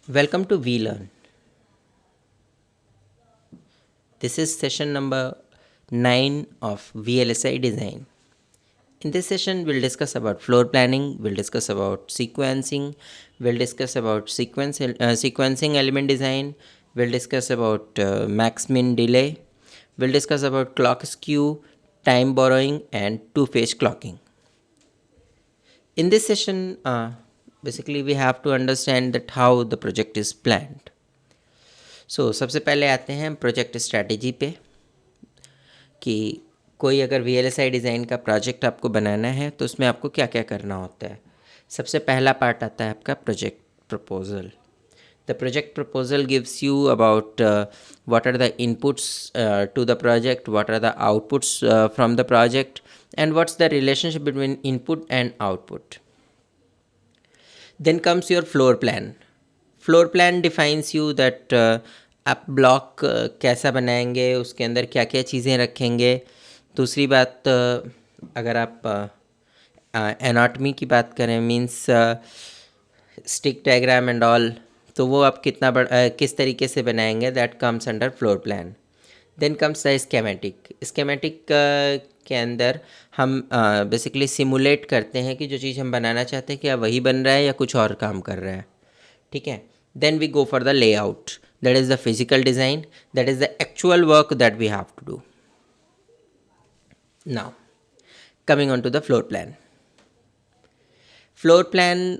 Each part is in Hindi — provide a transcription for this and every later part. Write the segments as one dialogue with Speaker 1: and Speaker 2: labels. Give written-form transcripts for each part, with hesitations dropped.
Speaker 1: Welcome to VLearn. This is session number 9 of VLSI design. In this session, we'll discuss about floor planning, we'll discuss about sequencing, we'll discuss about sequencing element design, we'll discuss about max-min delay, we'll discuss about clock skew, time borrowing, and two-phase clocking. In this session, basically we have to understand that how the project is planned. सबसे पहले आते हैं प्रोजेक्ट स्ट्रैटेजी पे कि कोई अगर VLSI डिज़ाइन का प्रोजेक्ट आपको बनाना है तो उसमें आपको क्या क्या करना होता है। सबसे पहला पार्ट आता है आपका project proposal. The project proposal gives you about what are the inputs to the project, what are the outputs from the project, and what's the relationship between input and output. Then comes your floor plan. Floor plan defines you that आप ब्लॉक कैसा बनाएंगे, उसके अंदर क्या क्या चीज़ें रखेंगे। दूसरी बात, अगर आप एनाटमी की बात करें, means stick diagram and all, तो वो आप किस तरीके से बनाएंगे, that comes under floor plan. Then comes the schematic. Schematic के अंदर हम बेसिकली सिमुलेट करते हैं कि जो चीज़ हम बनाना चाहते हैं क्या वही बन रहा है या कुछ और काम कर रहा है, ठीक है। Then we go for the layout, that is the physical design, that is the actual work that we have to do. Now coming on to the floor plan. Floor plan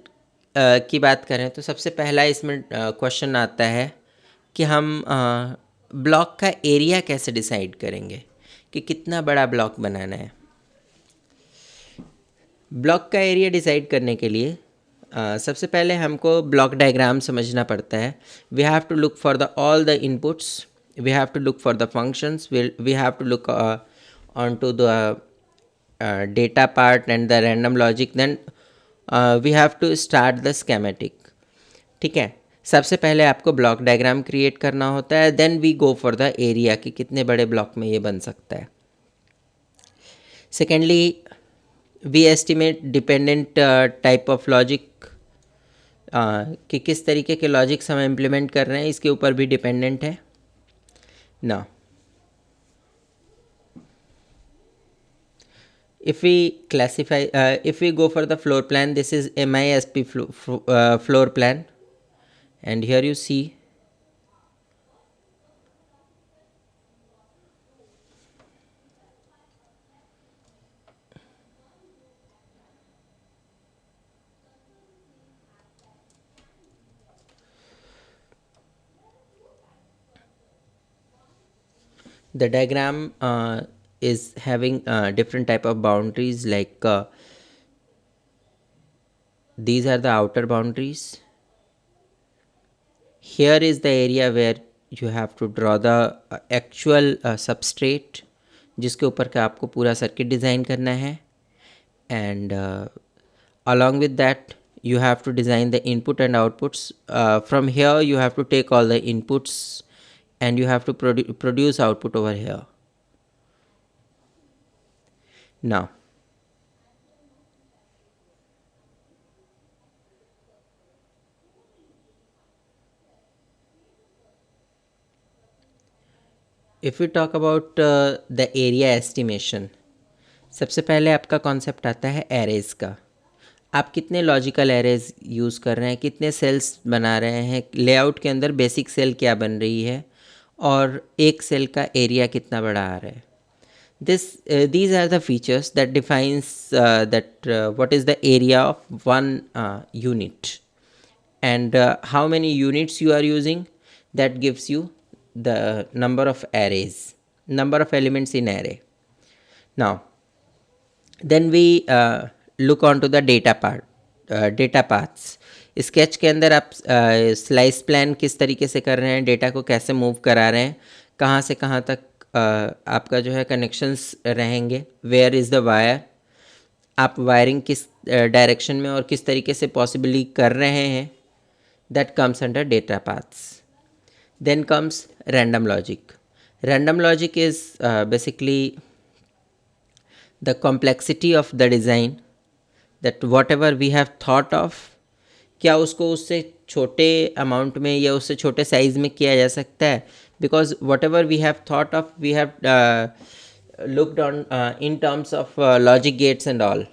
Speaker 1: की बात करें तो सबसे पहला इसमें क्वेश्चन आता है कि हम ब्लॉक का एरिया कैसे डिसाइड करेंगे कि कितना बड़ा ब्लॉक बनाना है। ब्लॉक का एरिया डिसाइड करने के लिए सबसे पहले हमको ब्लॉक डायग्राम समझना पड़ता है। We have to look for the all the inputs, we have to look for the functions, we have to look on to the data part and the random logic, then we have to start the schematic. ठीक है, सबसे पहले आपको ब्लॉक डायग्राम क्रिएट करना होता है, then we go for the area कि कितने बड़े ब्लॉक में ये बन सकता है। Secondly, we estimate dependent type of logic, कि किस तरीके के लॉजिक्स हम इम्प्लीमेंट कर रहे हैं इसके ऊपर भी डिपेंडेंट है ना। if we classify if we go for the floor plan, this is MISP floor plan, and here you see the diagram is having different type of boundaries, like these are the outer boundaries. Here is the area where you have to draw the actual substrate जिसके ऊपर का आपको पूरा सर्किट डिज़ाइन करना है, and along with that you have to design the input and outputs. From here you have to take all the inputs and you have to produce output over here. Now if we talk about the area estimation, सबसे पहले आपका कॉन्सेप्ट आता है एरेज का। आप कितने लॉजिकल एरेज यूज़ कर रहे हैं, कितने सेल्स बना रहे हैं, लेआउट के अंदर बेसिक सेल क्या बन रही है और एक सेल का एरिया कितना बड़ा आ रहा है। These are the features that defines that what is the area of one unit, and how many units you are using, that gives you the number of arrays, number of elements in array. Now then we look on to the data part, data paths. Sketch के अंदर आप स्लाइस प्लान किस तरीके से कर रहे हैं, डेटा को कैसे मूव करा रहे हैं, कहाँ से कहाँ तक आपका जो है कनेक्शंस रहेंगे, वेयर इज़ द वायर, आप वायरिंग किस डायरेक्शन में और किस तरीके से पॉसिबली कर रहे हैं, that comes under data paths. Then comes random logic. Random logic is basically the complexity of the design, that whatever we have thought of, क्या उसको उससे छोटे अमाउंट में या उससे छोटे साइज़ में किया जा सकता है? Because whatever we have thought of, we have looked on in terms of logic gates and all,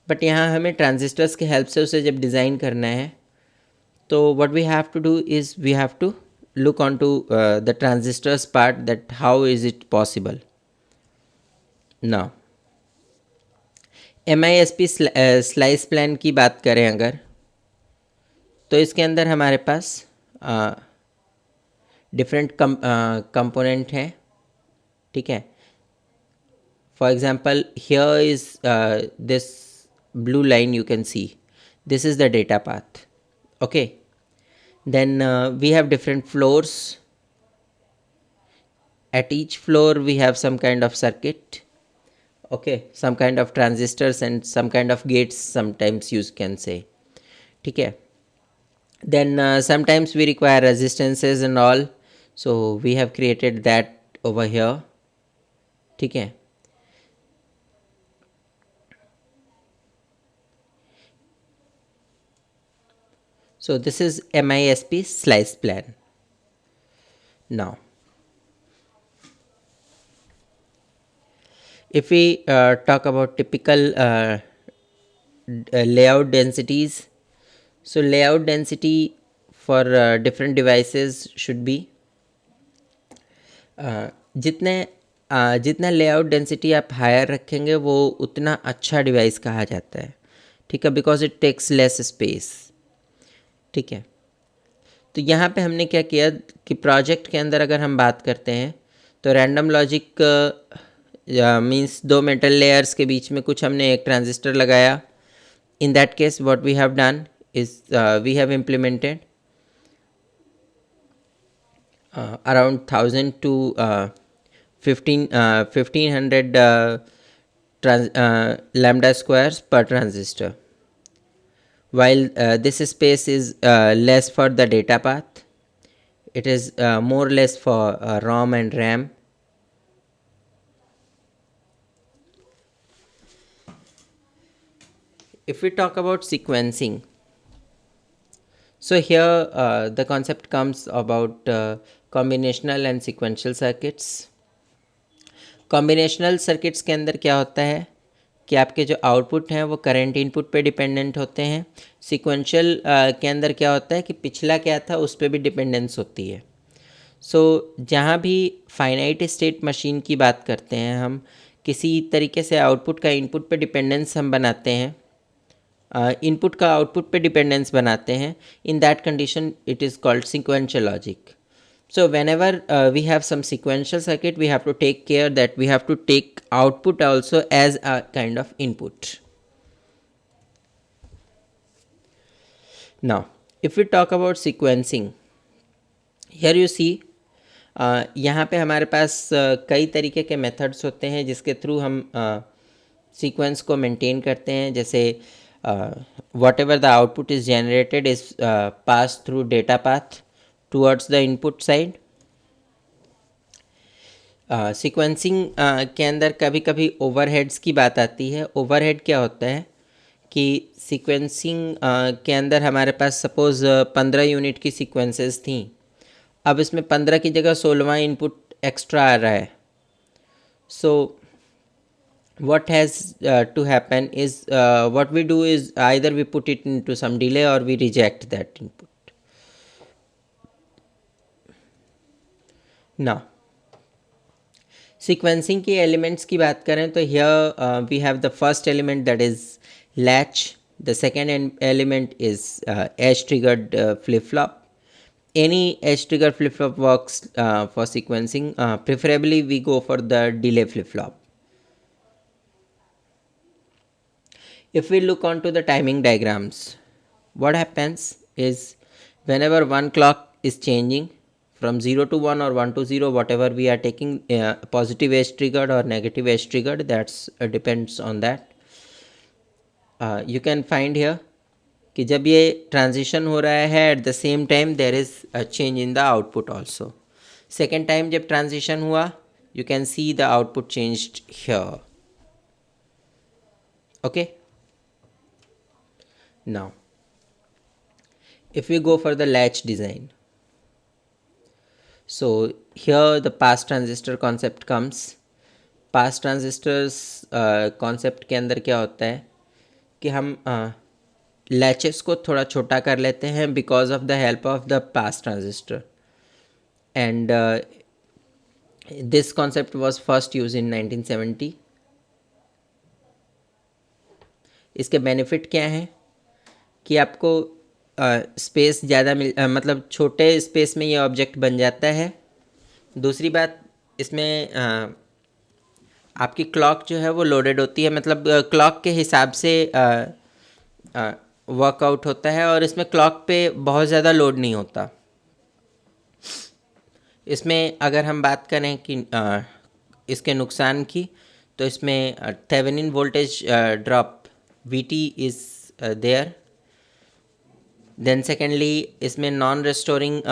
Speaker 1: but यहाँ हमें ट्रांजिस्टर्स के हेल्प से उसे जब डिज़ाइन करना है, तो what we have to do is we have to look onto the transistors part, that how is it possible. Now MISP slice plan की बात करें अगर, तो इसके अंदर हमारे पास डिफरेंट कंपोनेंट हैं, ठीक है. For example here is this blue line, you can C this is the data path. Okay, then we have different floors. At each floor we have some kind of circuit, okay, some kind of transistors and some kind of gates sometimes you can say, ठीक है. Then sometimes we require resistances and all, so we have created that over here, ठीक है. So this is MISP slice plan. Now if we talk about typical layout densities, so layout density for different devices should be जितना लेआउट डेंसिटी आप हायर रखेंगे वो उतना अच्छा डिवाइस कहा जाता है, ठीक है, because it takes less space, ठीक है. तो यहाँ पे हमने क्या किया कि प्रोजेक्ट के अंदर अगर हम बात करते हैं तो रैंडम लॉजिक मींस दो मेटल लेयर्स के बीच में कुछ हमने एक ट्रांजिस्टर लगाया. In that case what we have done is we have implemented around 1000 to 1500 lambda squares per transistor, while this space is less for the data path, it is more or less for ROM and RAM. If we talk about sequencing, so here the concept comes about combinational and sequential circuits. Combinational circuits के अंदर क्या होता है कि आपके जो आउटपुट हैं वो करंट इनपुट पे डिपेंडेंट होते हैं. सीक्वेंशियल के अंदर क्या होता है कि पिछला क्या था उस पर भी डिपेंडेंस होती है. सो जहाँ भी फाइनाइट स्टेट मशीन की बात करते हैं हम, किसी तरीके से आउटपुट का इनपुट पे डिपेंडेंस हम बनाते हैं, इनपुट का आउटपुट पे डिपेंडेंस बनाते हैं, in that condition it is called sequential logic. So whenever we have some sequential circuit, we have to take care that we have to take output also as a kind of input. Now if we talk about sequencing, here you see यहाँ पे हमारे पास कई तरीके के मेथड्स होते हैं जिसके थ्रू हम सीक्वेंस को मेंटेन करते हैं. जैसे whatever the output is generated is passed through data path towards the input side. Sequencing के अंदर कभी कभी ओवरहेड्स की बात आती है. ओवरहेड क्या होता है कि सीक्वेंसिंग के अंदर हमारे पास सपोज़ 15 यूनिट की सीक्वेंसेस थी, अब इसमें 15 की जगह 16वां इनपुट एक्स्ट्रा आ रहा है. सो what has to happen is what we do is either we put it into some delay or we reject that input. Now sequencing के एलिमेंट्स की बात करें तो here we have the first element that is latch, the second element is edge triggered flip flop. Any edge trigger flip flop works for sequencing. Preferably we go for the delay flip flop. If we look onto the timing diagrams, what happens is whenever one clock is changing from 0 to 1 or 1 to 0, whatever we are taking, positive edge triggered or negative edge triggered, that's depends on that. You can find here कि जब ये ट्रांजिशन हो रहा है at the same time there is a change in the output also. Second time जब ट्रांजिशन हुआ you can see the output changed here. Okay, now If we go for the latch design, so here the pass transistor concept comes. Pass transistors concept के अंदर क्या होता है कि हम लैचेस को थोड़ा छोटा कर लेते हैं because of the help of the pass transistor, and this concept was first use in 1970. इसके बेनिफिट क्या हैं कि आपको स्पेस ज़्यादा मतलब छोटे स्पेस में ये ऑब्जेक्ट बन जाता है. दूसरी बात, इसमें आपकी क्लॉक जो है वो लोडेड होती है, मतलब क्लॉक के हिसाब से वर्कआउट होता है, और इसमें क्लॉक पे बहुत ज़्यादा लोड नहीं होता. इसमें अगर हम बात करें कि इसके नुकसान की, तो इसमें Thevenin voltage drop VT is there. Then secondly इसमें नॉन रेस्टोरिंग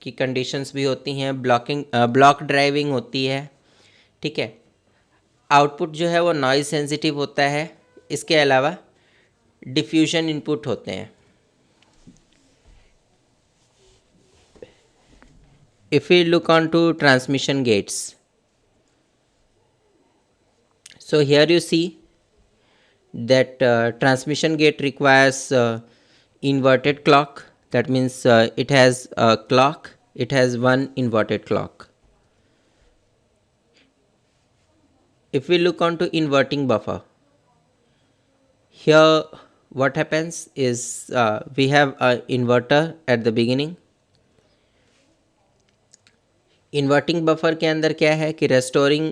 Speaker 1: की कंडीशंस भी होती हैं, ब्लॉक ड्राइविंग होती है. ठीक है, आउटपुट जो है वो नॉइज़ सेंसिटिव होता है. इसके अलावा डिफ्यूजन इनपुट होते हैं. If we look on to transmission gates, so here you see that transmission gate requires inverted clock. That means it has a clock, it has one inverted clock. If we look on to inverting buffer, here what happens is we have a inverter at the beginning. Inverting buffer के अंदर क्या है कि restoring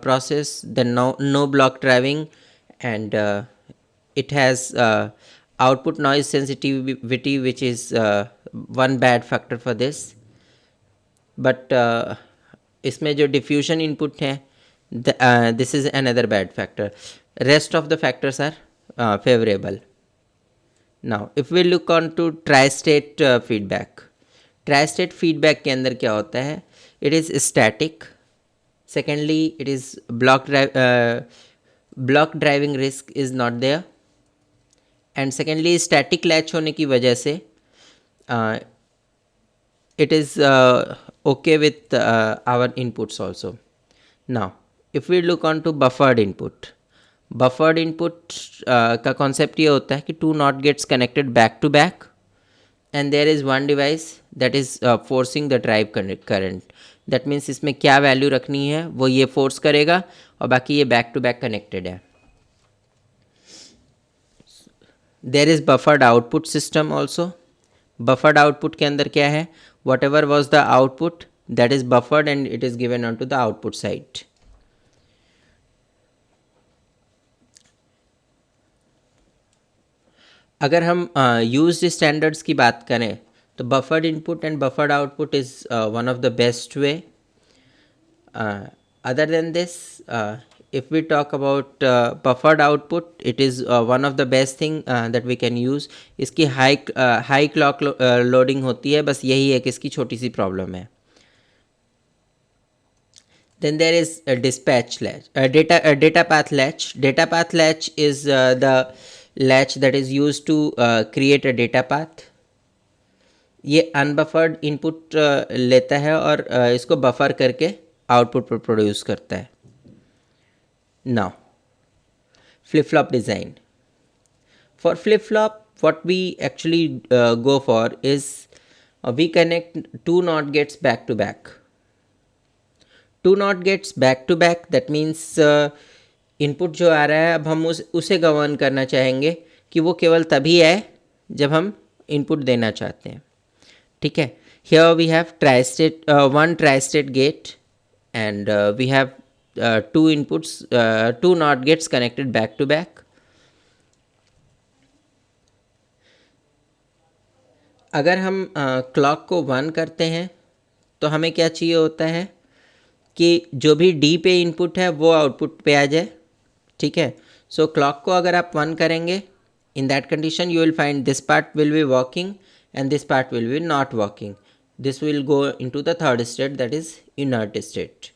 Speaker 1: process, then no block driving, and it has output noise sensitivity which is one bad factor for this. But इसमें जो डिफ्यूजन इनपुट है, this is another bad factor. Rest of the factors are favourable. Now if we look on to tri state feedback, tri state feedback के अंदर क्या होता है, it is static. Secondly, it is block driving risk is not there, and secondly static latch होने की वजह से it is okay with our inputs also. Now if we look on to buffered input का concept ये होता है कि two NOT gates connected back to back, and there is one device that is forcing the drive current. That means इसमें क्या वैल्यू रखनी है वो ये फोर्स करेगा, और बाकी ये बैक टू बैक कनेक्टेड है. There is buffered output system also. Buffered output के अंदर क्या है, whatever was the output that is buffered and it is given on to the output side. अगर हम यूज्ड स्टैंडर्ड्स की बात करें, तो buffered input and buffered output is one of the best way. Other than this, if we talk about buffered output, it is one of the best thing that we can use. इसकी high clock loading होती है, बस यही है कि इसकी छोटी सी प्रॉब्लम है. Then there is a dispatch latch, data path latch. Data path latch is the latch that is used to create a data path. ये अनबफर्ड इनपुट लेता है और इसको बफर करके आउटपुट पर प्रोड्यूस करता है. Now flip flop design. For flip flop what we actually go for is we connect two not gates back to back. Two not gates back to back, that means input जो आ रहा है अब हम उसे गवर्न करना चाहेंगे कि वो केवल तभी आए जब हम इनपुट देना चाहते हैं. ठीक है, here we have one tri-state gate, and we have two inputs, two NOT gates connected back to back. अगर हम क्लॉक को 1 करते हैं तो हमें क्या चाहिए होता है कि जो भी D पे इनपुट है वो आउटपुट पे आ जाए. ठीक है, सो क्लॉक को अगर आप 1 करेंगे, in that condition you will find this part will be working and this part will be not working. This will go into the third state, that is inert state.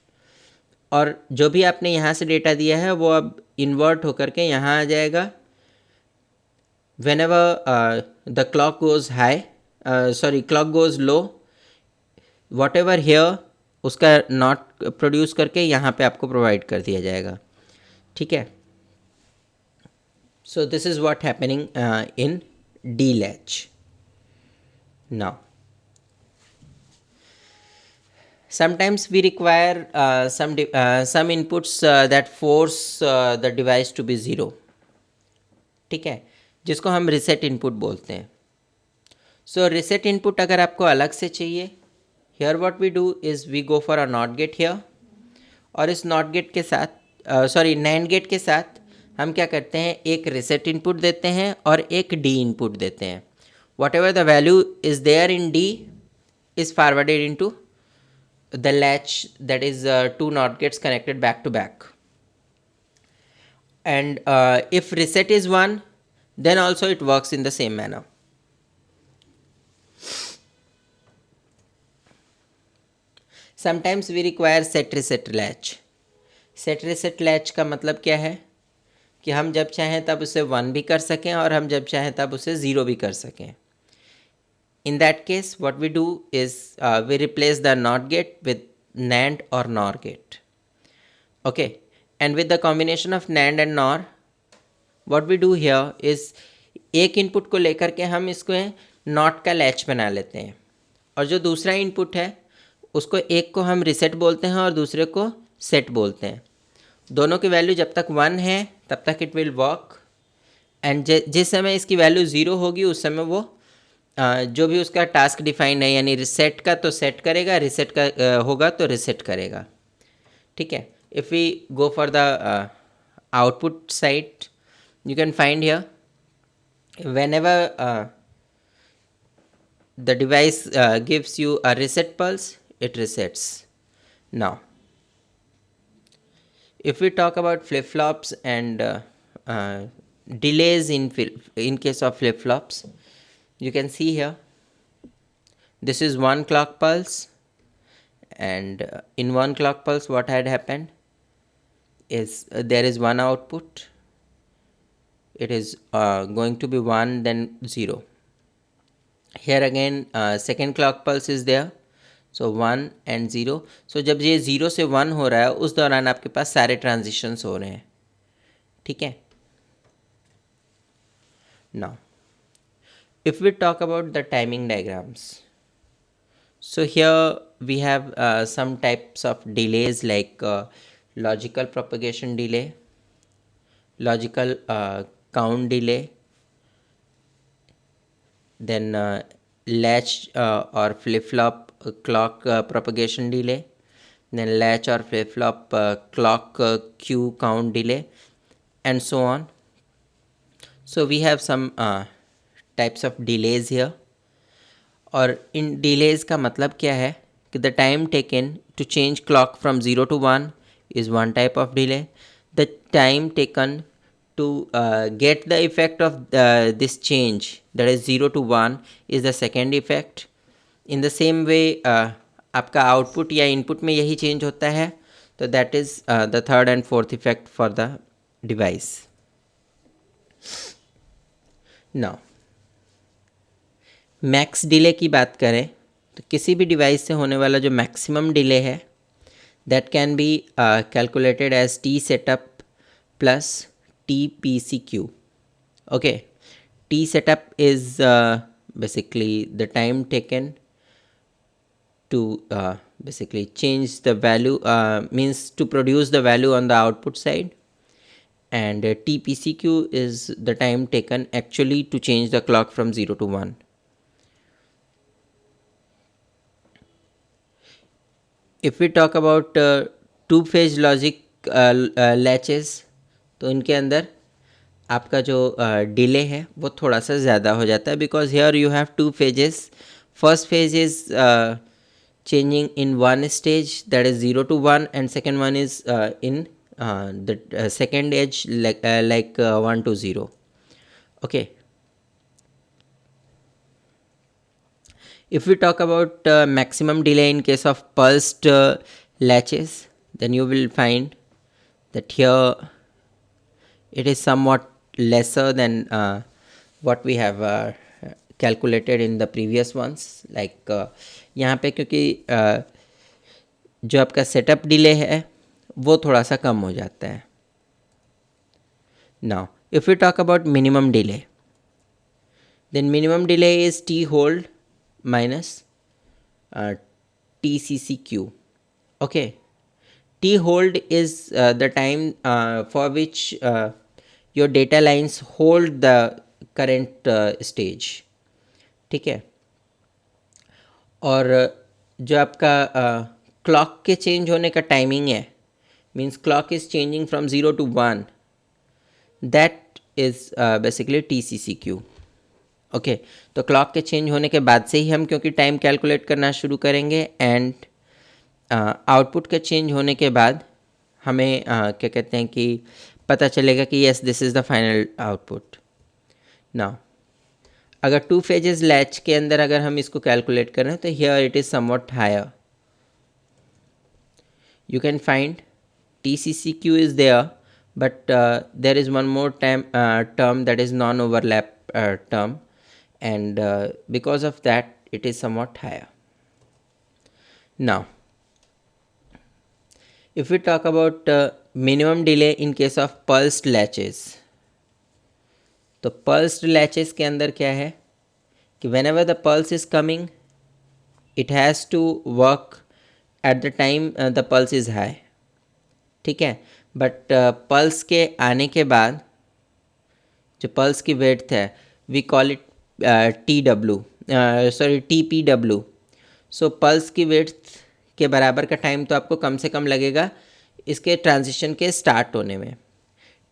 Speaker 1: और जो भी आपने यहाँ से डेटा दिया है वो अब इन्वर्ट होकर के यहाँ आ जाएगा. whenever the clock goes high, sorry, clock goes low, whatever here उसका नॉट प्रोड्यूस करके यहाँ पे आपको प्रोवाइड कर दिया जाएगा, ठीक है. So this is what happening in D latch. Now, sometimes we require some inputs that force the device to be 0, ठीक है, जिसको हम reset input बोलते हैं. So reset input अगर आपको अलग से चाहिए, here what we do is we go for a NOT gate here, और इस NOT gate के साथ NAND gate के साथ हम क्या करते हैं, एक reset input देते हैं और एक D input देते हैं. Whatever the value is there in D is forwarded into the latch, that is 2 NOT gates connected back to back. And if reset is 1, then also it works in the same manner. Sometimes we require set reset latch. Set reset latch का मतलब क्या है कि हम जब चाहें तब उसे 1 भी कर सकें और हम जब चाहें तब उसे 0 भी कर सकें. In that case, what we do is we replace the NOT gate with NAND or NOR gate. Okay, and with the combination of NAND and NOR, what we do here is एक इनपुट को लेकर के हम इसको नॉट का लैच बना लेते हैं, और जो दूसरा इनपुट है उसको एक को हम रिसेट बोलते हैं और दूसरे को सेट बोलते हैं. दोनों की वैल्यू जब तक 1 है तब तक इट विल वर्क, एंड जिस समय इसकी वैल्यू 0 होगी उस समय वो जो भी उसका टास्क डिफाइंड है, यानी रिसेट का तो सेट करेगा, रिसेट का होगा तो रिसेट करेगा, ठीक है. If we go for the output side, you can find here whenever the device gives you a reset pulse, it resets. Now, if we talk about flip-flops and delays in case of flip-flops, you can see here this is one clock pulse, and in one clock pulse what had happened is there is one output, it is going to be 1 then 0. Here again second clock pulse is there, so 1 and 0. so जब ये 0 से 1 हो रहा है उस दौरान आपके पास सारे ट्रांजिशंस हो रहे हैं, ठीक है. Now, if we talk about the timing diagrams, so here we have some types of delays like logical propagation delay, logical count delay, then latch or flip-flop clock propagation delay, then latch or flip-flop clock queue count delay, and so on. So we have some types of delays here, और इन delays का मतलब क्या है कि the time taken to change clock from 0 to 1 is one type of delay. The time taken to get the effect of this change, that is 0 to 1, is the second effect. In the same way आपका आउटपुट या इनपुट में यही चेंज होता है, तो that is the third and fourth effect for the device. Now max delay की बात करें तो किसी भी डिवाइस से होने वाला जो मैक्सिमम डिले है that can be calculated as T setup plus T P C Q. Okay, T setup is basically the time taken to basically change the value, means to produce the value on the output side, and TPCQ is the time taken actually to change the clock from 0 to 1. If we talk about two-phase logic latches, तो इनके अंदर आपका जो डिले है वो थोड़ा सा ज़्यादा हो जाता है, because here you have two phases. First phase is changing in one stage, that is 0 to 1, and second one is in the second edge like 1 to 0. Okay, if we talk about maximum delay in case of pulsed latches, then you will find that here it is somewhat lesser than what we have calculated in the previous ones. Like यहाँ पे क्योंकि जो आपका सेटअप डिले है वो थोड़ा सा कम हो जाता है. Now if we talk about minimum delay, then minimum delay is t hold minus TCCQ. Okay, t hold is the time for which your data lines hold the current stage. ठीक है. और जो आपका क्लॉक के चेंज होने का टाइमिंग है, means clock is changing from 0 to 1, that is basically TCCQ. Okay, तो क्लॉक के चेंज होने के बाद से ही हम क्योंकि टाइम कैलकुलेट करना शुरू करेंगे, एंड आउटपुट के चेंज होने के बाद हमें क्या कहते हैं कि पता चलेगा कि yes this is the final output. Now अगर 2 फेजेस लैच के अंदर अगर हम इसको कैलकुलेट कर रहे हैं तो here it is somewhat higher. You can find TCCQ is there, but there is one more term that is non-overlap term, and because of that it is somewhat higher. Now if we talk about minimum delay in case of pulsed latches, तो pulsed latches के अंदर क्या है कि whenever the pulse is coming it has to work at the time the pulse is high. ठीक है, बट पल्स के आने के बाद जो पल्स की वेड्थ है we call it TPW. So pulse की वेड्थ के बराबर का टाइम तो आपको कम से कम लगेगा इसके ट्रांजिशन के स्टार्ट होने में.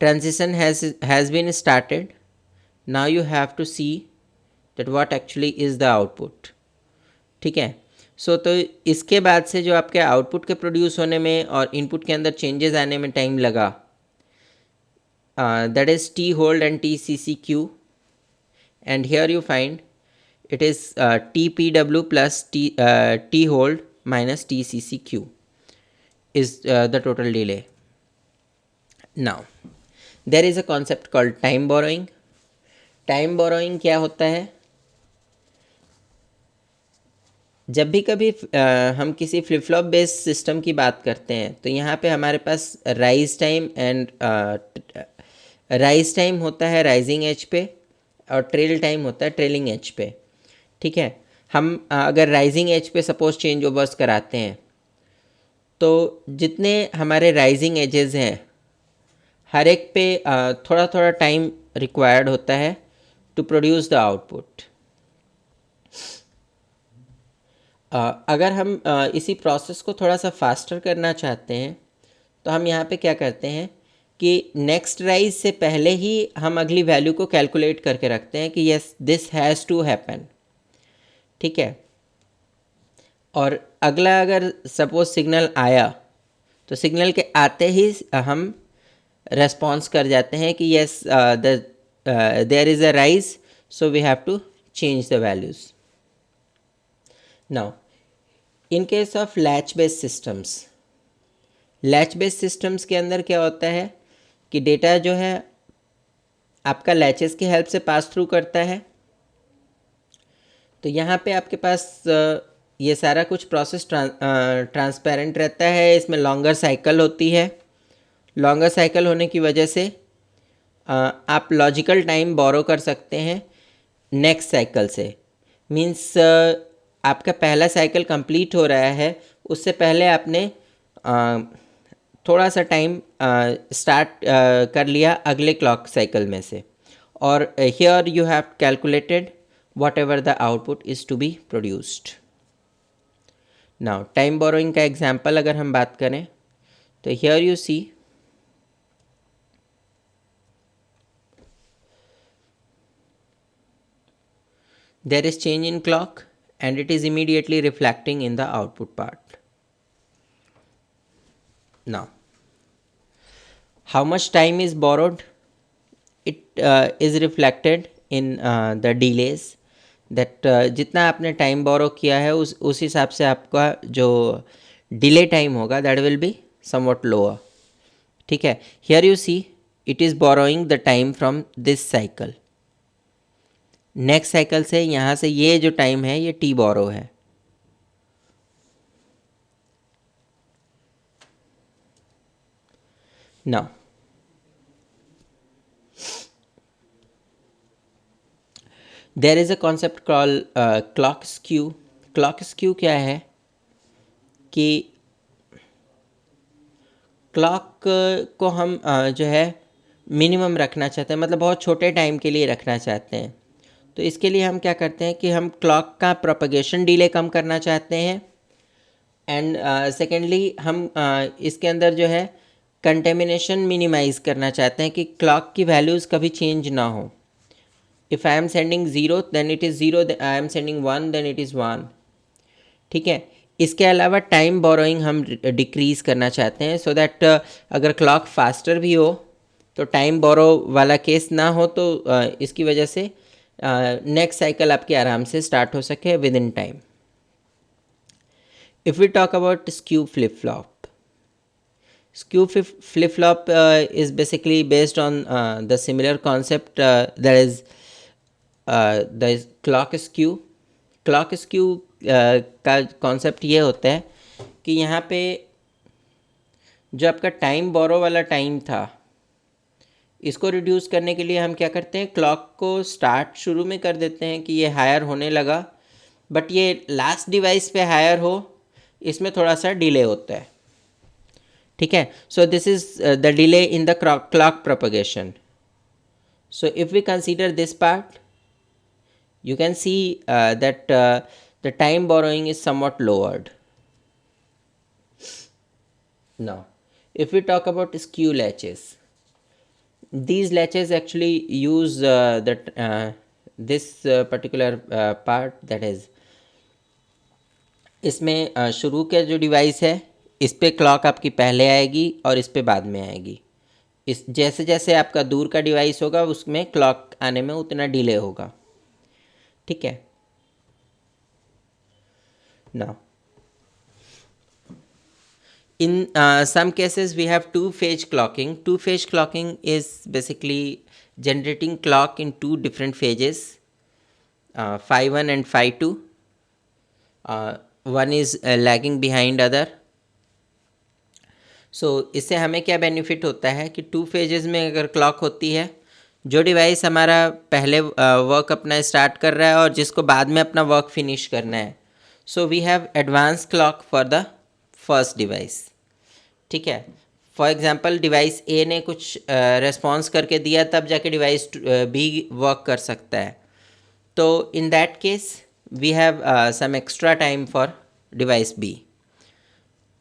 Speaker 1: Transition has been started. Now you have to see that what actually is the output. ठीक है, सो तो इसके बाद से जो आपके आउटपुट के प्रोड्यूस होने में और इनपुट के अंदर चेंजेस आने में टाइम लगा, that is t hold and TCCQ, and here you find it is TPW plus t hold minus TCCQ is the total delay. Now there is a concept called time borrowing. Time borrowing क्या होता है? जब भी कभी हम किसी फ्लिप फ्लॉप बेस्ड सिस्टम की बात करते हैं तो यहाँ पे हमारे पास rise time and rise time होता है राइजिंग एज पे और ट्रेल टाइम होता है ट्रेलिंग एज पे. ठीक है, हम अगर राइजिंग एज पे सपोज चेंज ओवर्स कराते हैं तो जितने हमारे राइजिंग एजेस हैं हर एक पे थोड़ा थोड़ा टाइम रिक्वायर्ड होता है टू प्रोड्यूस द आउटपुट. अगर हम इसी प्रोसेस को थोड़ा सा फास्टर करना चाहते हैं तो हम यहाँ पे क्या करते हैं कि नेक्स्ट राइज से पहले ही हम अगली वैल्यू को कैलकुलेट करके रखते हैं कि yes this has to happen. ठीक है, और अगला अगर सपोज सिग्नल आया तो सिग्नल के आते ही हम रेस्पॉन्स कर जाते हैं कि yes there is a rise so we have to change the values. Now in case of latch based systems के अंदर क्या होता है कि डेटा जो है आपका लैचेस की हेल्प से पास थ्रू करता है. तो यहाँ पे आपके पास ये सारा कुछ प्रोसेस ट्रांसपेरेंट रहता है. इसमें लॉन्गर साइकिल होती है. लॉन्गर साइकिल होने की वजह से आप लॉजिकल टाइम बोरो कर सकते हैं नेक्स्ट साइकिल से. मीन्स आपका पहला साइकिल कंप्लीट हो रहा है उससे पहले आपने थोड़ा सा टाइम स्टार्ट कर लिया अगले क्लॉक साइकिल में से, और here you have calculated whatever the output is to be produced. Now time borrowing का एग्जाम्पल अगर हम बात करें तो here you see there is change in clock and it is immediately reflecting in the output part. Now how much time is borrowed? It is reflected in the delays that जितना आपने टाइम बोरो किया है उस हिसाब से आपका जो डिले टाइम होगा that will be somewhat lower. ठीक है, here you see it is borrowing the time from this cycle. Next cycle से यहाँ से ये जो टाइम है ये टी बोरो है। Now there is a concept call clock skew. Clock skew क्या है कि क्लॉक को हम जो है मिनिमम रखना चाहते हैं, मतलब बहुत छोटे टाइम के लिए रखना चाहते हैं। तो इसके लिए हम क्या करते हैं कि हम क्लॉक का प्रोपगेशन डिले कम करना चाहते हैं, एंड सेकेंडली हम इसके अंदर जो है कंटेमिनेशन मिनिमाइज़ करना चाहते हैं कि क्लॉक की वैल्यूज़ कभी चेंज ना हो। If I am sending zero then it is zero, I am sending one then it is one. ठीक है। इसके अलावा टाइम बोरोइंग हम डिक्रीज़ करना चाहते हैं, सो दैट अगर क्लॉक फास्टर भी हो तो टाइम बोरो वाला केस ना हो, तो इसकी वजह से नेक्स्ट साइकिल आपके आराम से स्टार्ट हो सके with in time. If we talk about skew flip-flop, flip-flop is basically based on the similar concept, that is the clock skew. Clock skew का concept ये होता है कि यहाँ पे जो आपका टाइम बोरो वाला टाइम था, इसको रिड्यूस करने के लिए हम क्या करते हैं, क्लॉक को स्टार्ट शुरू में कर देते हैं कि ये हायर होने लगा, बट ये लास्ट डिवाइस पे हायर हो, इसमें थोड़ा सा डिले होता है। ठीक है। So this is the delay in the clock propagation. So if we consider this part, you can see that the time borrowing is somewhat lowered. Now if we talk about skew latches, these latches actually use this particular part, that is इसमें शुरू का जो डिवाइस है इस पे क्लॉक आपकी पहले आएगी और इस पे बाद में आएगी। इस जैसे जैसे आपका दूर का डिवाइस होगा उसमें क्लॉक आने में उतना डिले होगा। ठीक है। Now in some cases we have two phase clocking. Two phase clocking is basically generating clock in two different phases, phi 1 and phi 2. One is lagging behind other. सो इससे हमें क्या बेनिफिट होता है कि टू फेजेस में अगर क्लॉक होती है, जो डिवाइस हमारा पहले वर्क अपना स्टार्ट कर रहा है और जिसको बाद में अपना वर्क फिनिश करना है, so we have advance clock for the first device. ठीक है। फॉर एग्जांपल डिवाइस ए ने कुछ रेस्पॉन्स करके दिया, तब जाके डिवाइस बी वर्क कर सकता है। तो in that case we have some extra time for device B.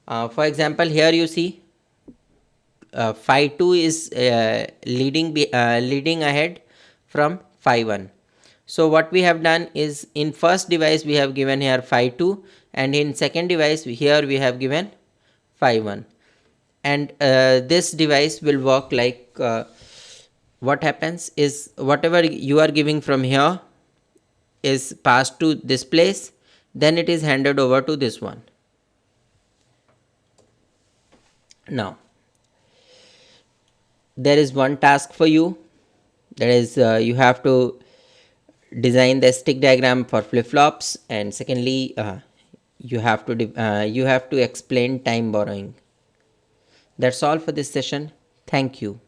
Speaker 1: For example here you see phi 2 is leading ahead from phi 1. So what we have done is, in first device we have given here phi 2, and in second device here we have given phi 1, and this device will work like what happens is whatever you are giving from here is passed to this place, then it is handed over to this one. Now there is one task for you, that is you have to design the stick diagram for flip-flops, and secondly you have to explain time borrowing. That's all for this session. Thank you.